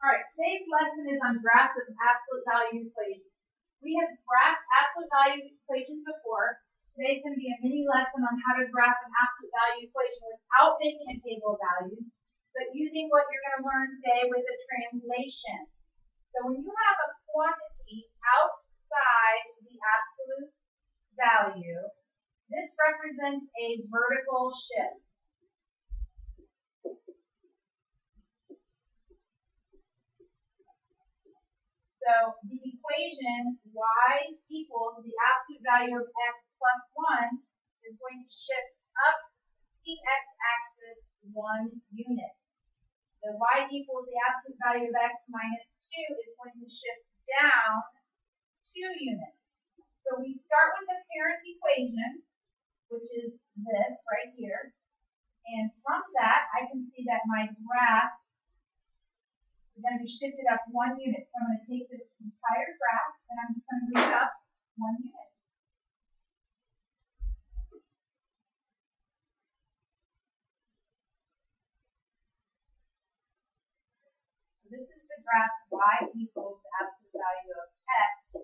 All right, today's lesson is on graphs of absolute value equations. We have graphed absolute value equations before. Today's going to be a mini lesson on how to graph an absolute value equation without making a table of values, but using what you're going to learn today with a translation. So when you have a quantity outside the absolute value, this represents a vertical shift. So the equation y equals the absolute value of x plus 1 is going to shift up the x-axis 1 unit. The y equals the absolute value of x minus 2 is going to shift down 2 units. So we start with the parent equation, which is this right here. And from that, I can see that my graph is going to be shifted up 1 unit. So I'm going to take this entire graph and I'm just going to move it up 1 unit. So this is the graph y equals the absolute value of x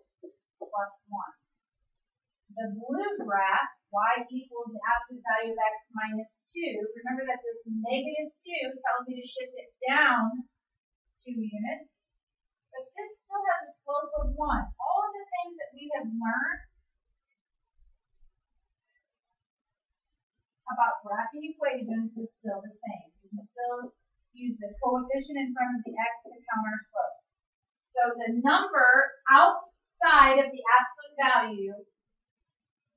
plus 1. The blue graph, y equals the absolute value of x minus 2. Remember that this negative 2 tells me to shift it down 2 units, but this still has a slope of 1. All of the things that we have learned about graphing equations is still the same. You can still use the coefficient in front of the x to count our slope. So the number outside of the absolute value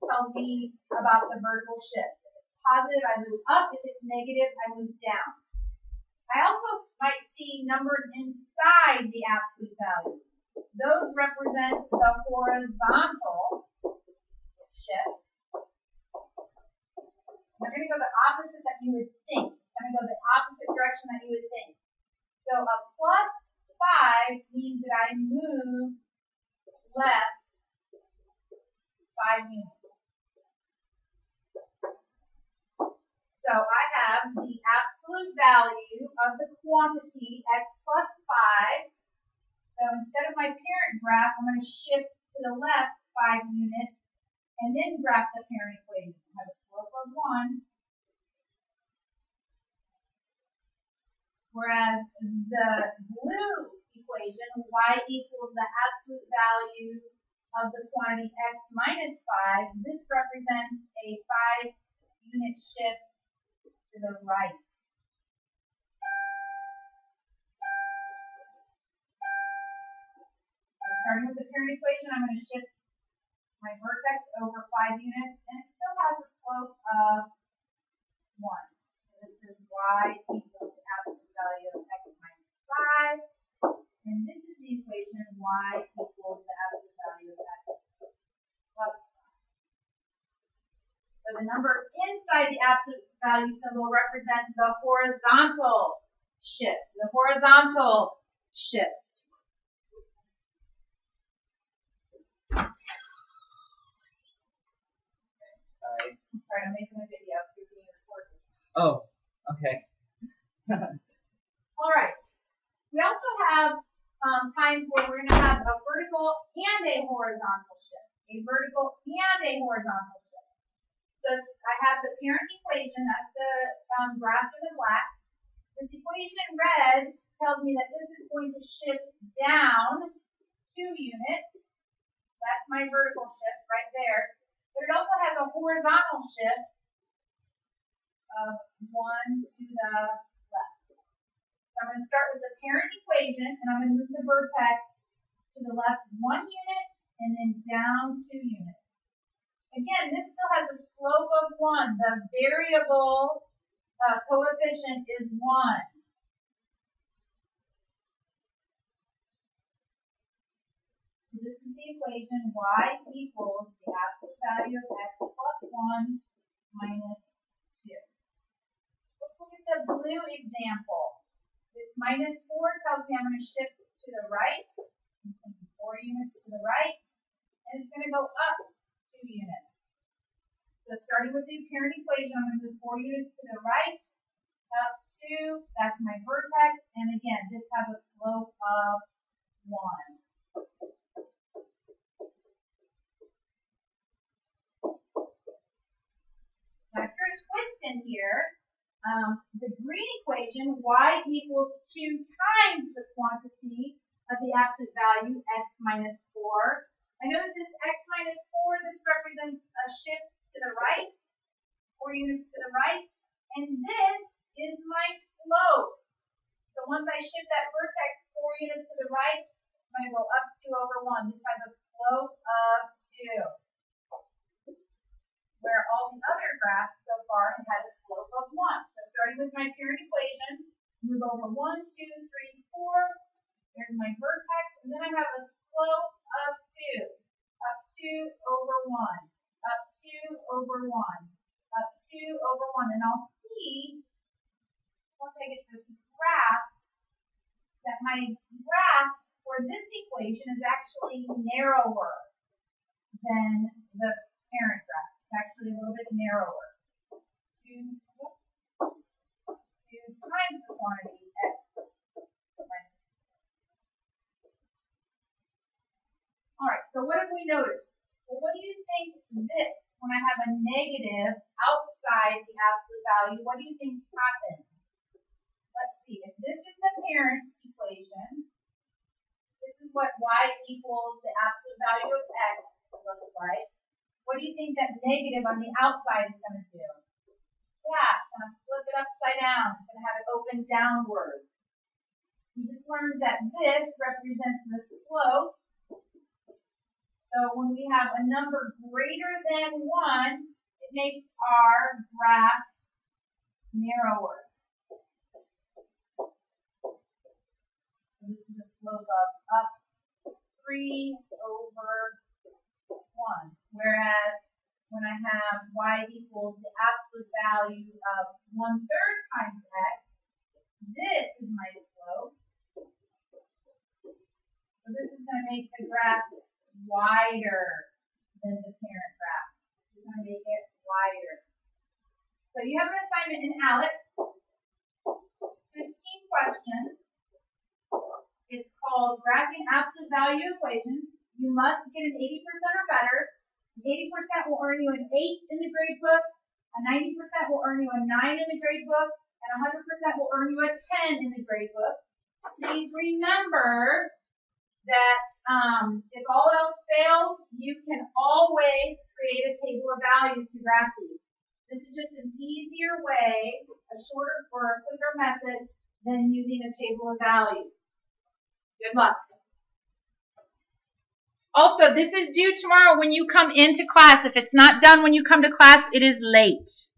tells me about the vertical shift. If it's positive, I move up. If it's negative, I move down. I also might see numbers inside the absolute value. Those represent the horizontal shift. They're going to go the opposite that you would think. It's going to go the opposite direction that you would think. So a plus 5 means that I move left 5 units. So I have the absolute value of the quantity x plus 5. So instead of my parent graph, I'm going to shift to the left 5 units and then graph the parent equation. I have a slope of 1. Whereas the blue equation, y equals the absolute value of the quantity x minus 5, this represents a 5 unit shift to the right. So starting with the parent equation, I'm going to shift my vertex over 5 units, and it still has a slope of 1. So this is y equals the absolute value of x minus 5, and this is the equation y equals the absolute value of x plus 5. So the number inside the absolute value symbol represents the horizontal shift. The horizontal shift. Sorry. I'm sorry, I'm making a video. You're being recorded. Oh, okay. All right. We also have times where we're going to have a vertical and a horizontal shift. A vertical and a horizontal shift. So I have the parent equation, that's the graph in the black. This equation in red tells me that this is going to shift down 2 units. That's my vertical shift right there. But it also has a horizontal shift of 1 to the left. So I'm going to start with the parent equation, and I'm going to move the vertex to the left 1 unit and then down 2 units. Again, this still has a slope of 1. The variable coefficient is 1. So this is the equation y equals the absolute value of x plus 1 minus 2. Let's look at the blue example. This minus 4 tells me I'm going to shift to the right. It's going to be 4 units to the right. And it's going to go up 2 units. So starting with the parent equation, I'm going to move 4 units to the right, up 2 2. That's my vertex. And again, this has a slope of 1. Now, if you're a twist in here, the green equation, y equals 2 times the quantity of the absolute value, x minus 4. I know that this x minus 4, this represents a shift to the right, 4 units to the right, and this is my slope. So once I shift that vertex 4 units to the right, I'm going to go up 2 over 1. This has a slope of 2. Where all the other graphs so far have had a slope of 1. So starting with my parent equation, move over 1, 2, 3, 4. There's my vertex, and then I have a slope of 2. Up 2 over 1. Up 2 over 1. Up 2 over 1. And I'll see, once I get this graph, that my graph for this equation is actually narrower than the parent graph. It's actually a little bit narrower. 2 times the quantity x minus 4. All right, so what have we noticed? Well, what do you think this, when I have a negative outside the absolute value, what do you think happens? Let's see, if this is the parent equation, this is what y equals the absolute value of x looks like. What do you think that negative on the outside is going to do? Yeah, it's going to flip it upside down. It's going to have it open downward. We just learned that this represents the slope. So when we have a number greater than 1, it makes our graph narrower. So this is a slope of up 3 over 1. Whereas when I have y equals the absolute value of 1/3 times x, this is my slope. So this is going to make the graph wider than the parent graph. It's going to make it wider. So you have an assignment in ALEX, 15 questions. It's called Graphing Absolute Value Equations. You must get an 80% or better. 80% will earn you an 8 in the grade book, a 90% will earn you a 9 in the grade book, and 100% will earn you a 10 in the grade book. Please remember that if all else fails, you can always create a table of values to graph these. This is just an easier way, a shorter or a quicker method than using a table of values. Good luck. Also, this is due tomorrow when you come into class. If it's not done when you come to class, it is late.